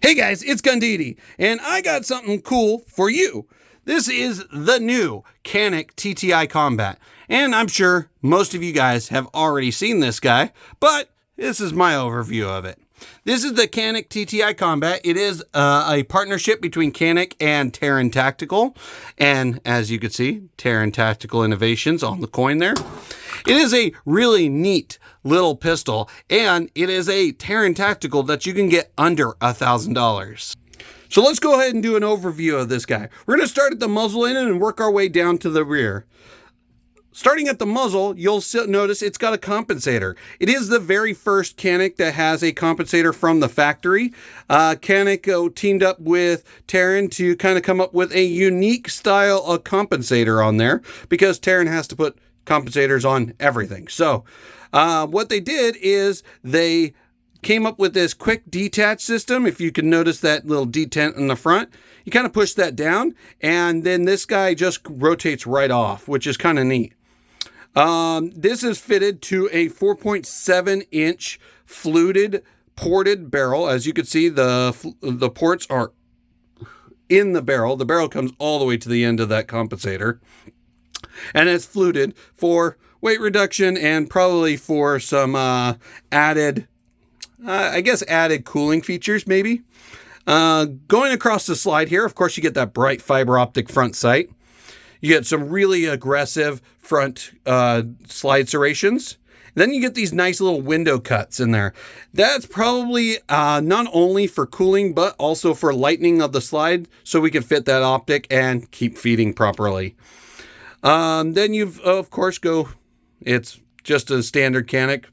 Hey guys, it's Canik TTI, and I got something cool for you. This is the new Canik TTI Combat, and I'm sure most of you guys have already seen this guy, but this is my overview of it. This is the Canik TTI Combat. It is a partnership between Canik and Taran Tactical, and as you can see, Taran Tactical Innovations on the coin there. It is a really neat little pistol, and it is a Taran Tactical that you can get under $1,000. So let's go ahead and do an overview of this guy. We're going to start at the muzzle end and work our way down to the rear. Starting at the muzzle, you'll notice it's got a compensator. It is the very first Canik that has a compensator from the factory. Canik teamed up with Taran to kind of come up with a unique style of compensator on there, because Taran has to put compensators on everything. So what they did is they came up with this quick detach system. If you can notice that little detent in the front, you kind of push that down, and then this guy just rotates right off, which is kind of neat. This is fitted to a 4.7 inch fluted ported barrel. As you can see, the ports are in the barrel. The barrel comes all the way to the end of that compensator, and it's fluted for weight reduction and probably for some added cooling features maybe. Going across the slide here, of course, you get that bright fiber optic front sight. You get some really aggressive front slide serrations. Then you get these nice little window cuts in there. That's probably not only for cooling, but also for lightening of the slide, so we can fit that optic and keep feeding properly. Then you've, of course, it's just a standard Canik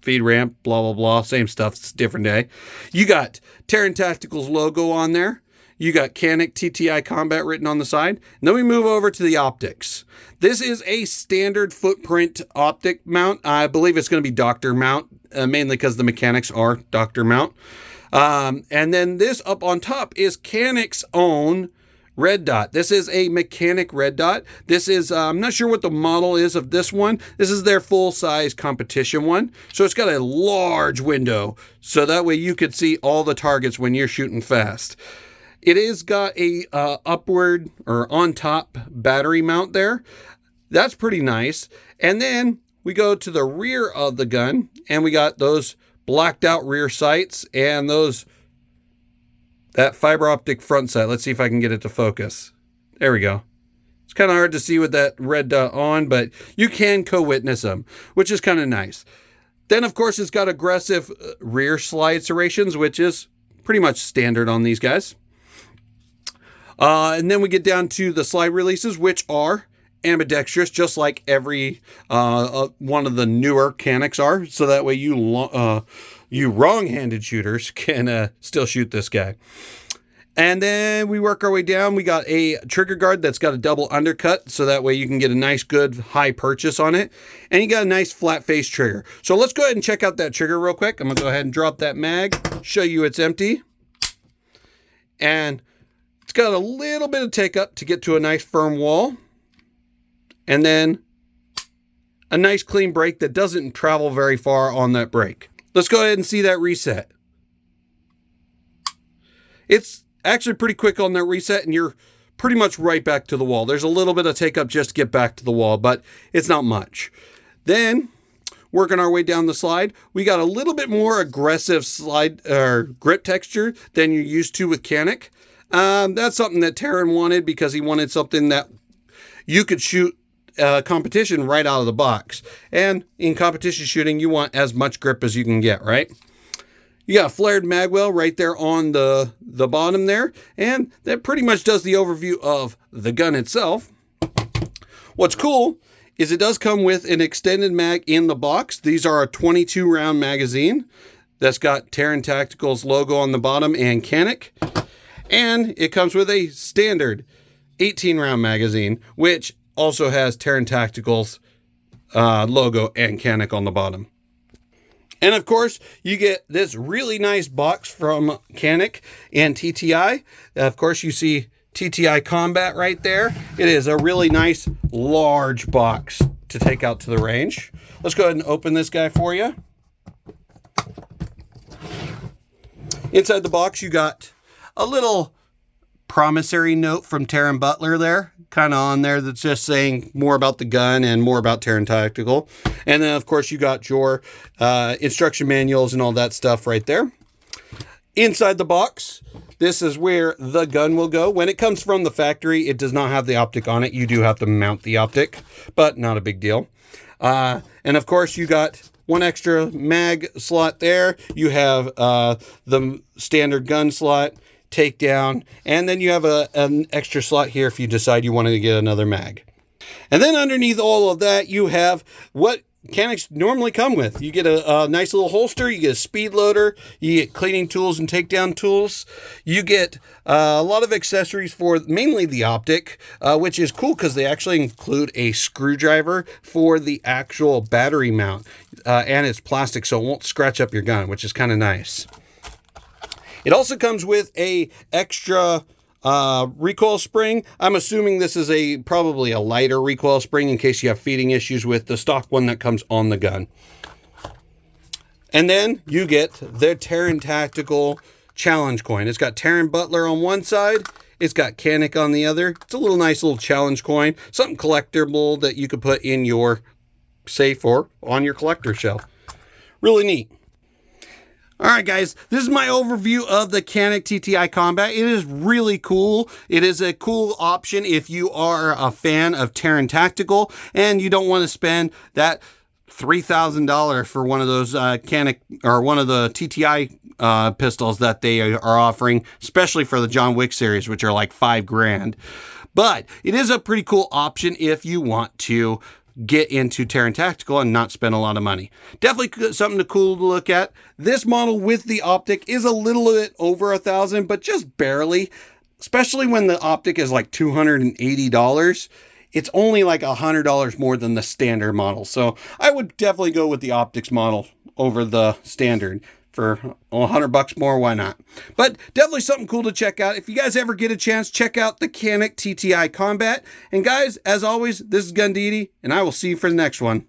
feed ramp, blah, blah, blah. Same stuff. It's a different day. You got Taran Tactical's logo on there. You got Canik TTI Combat written on the side. And then we move over to the optics. This is a standard footprint optic mount. I believe it's going to be doctor mount, mainly because the mechanics are doctor mount. And then this up on top is Canik's own red dot. This is a mechanic red dot. This is, I'm not sure what the model is of this one. This is their full-size competition one. So it's got a large window, so that way you could see all the targets when you're shooting fast. It is got a upward or on top battery mount there. That's pretty nice. And then we go to the rear of the gun, and we got those blacked out rear sights and that fiber optic front sight. Let's see if I can get it to focus. There we go. It's kind of hard to see with that red dot on, but you can co-witness them, which is kind of nice. Then, of course, it's got aggressive rear slide serrations, which is pretty much standard on these guys. And then we get down to the slide releases, which are ambidextrous, just like every one of the newer Caniks are. So that way you wrong-handed shooters can still shoot this guy. And then we work our way down. We got a trigger guard that's got a double undercut, so that way you can get a nice, good, high purchase on it. And you got a nice flat face trigger. So let's go ahead and check out that trigger real quick. I'm going to go ahead and drop that mag, show you it's empty. And it's got a little bit of take up to get to a nice firm wall. And then a nice clean break that doesn't travel very far on that break. Let's go ahead and see that reset. It's actually pretty quick on that reset, and you're pretty much right back to the wall. There's a little bit of take up just to get back to the wall, but it's not much. Then, working our way down the slide, we got a little bit more aggressive slide grip texture than you're used to with Canik. That's something that Taran wanted, because he wanted something that you could shoot competition right out of the box. And in competition shooting, you want as much grip as you can get, right? You got a flared magwell right there on the bottom there, and that pretty much does the overview of the gun itself. What's cool is it does come with an extended mag in the box. These are a 22 round magazine that's got Taran Tactical's logo on the bottom and Canik. And it comes with a standard 18 round magazine, which also has Taran Tactical's logo and Canik on the bottom. And of course, you get this really nice box from Canik and TTI. Of course, you see TTI Combat right there. It is a really nice, large box to take out to the range. Let's go ahead and open this guy for you. Inside the box, you got a little promissory note from Taran Butler there, kind of on there, that's just saying more about the gun and more about Taran Tactical. And then, of course, you got your instruction manuals and all that stuff right there. Inside the box, this is where the gun will go. When it comes from the factory, it does not have the optic on it. You do have to mount the optic, but not a big deal. And of course, you got one extra mag slot there. You have the standard gun slot, takedown, and then you have an extra slot here if you decide you want to get another mag. And then underneath all of that, you have what Caniks normally come with. You get a nice little holster, you get a speed loader, you get cleaning tools and takedown tools. You get a lot of accessories for mainly the optic, which is cool because they actually include a screwdriver for the actual battery mount. And it's plastic, so it won't scratch up your gun, which is kind of nice. It also comes with a extra recoil spring. I'm assuming this is probably a lighter recoil spring in case you have feeding issues with the stock one that comes on the gun. And then you get the Taran Tactical challenge coin. It's got Taran Butler on one side. It's got Canik on the other. It's a nice little challenge coin. Something collectible that you could put in your safe or on your collector shelf. Really neat. All right, guys, this is my overview of the Canik TTI Combat. It is really cool. It is a cool option if you are a fan of Taran Tactical and you don't want to spend that $3,000 for one of those Canik or one of the TTI pistols that they are offering, especially for the John Wick series, which are like $5,000. But it is a pretty cool option if you want to get into Taran Tactical and not spend a lot of money. Definitely something cool to look at. This model with the optic is a little bit over $1,000, but just barely, especially when the optic is like $280. It's only like $100 more than the standard model. So I would definitely go with the optics model over the standard. For $100 more, why not? But definitely something cool to check out. If you guys ever get a chance, check out the Canik TTI Combat. And guys, as always, this is Gun Didi, and I will see you for the next one.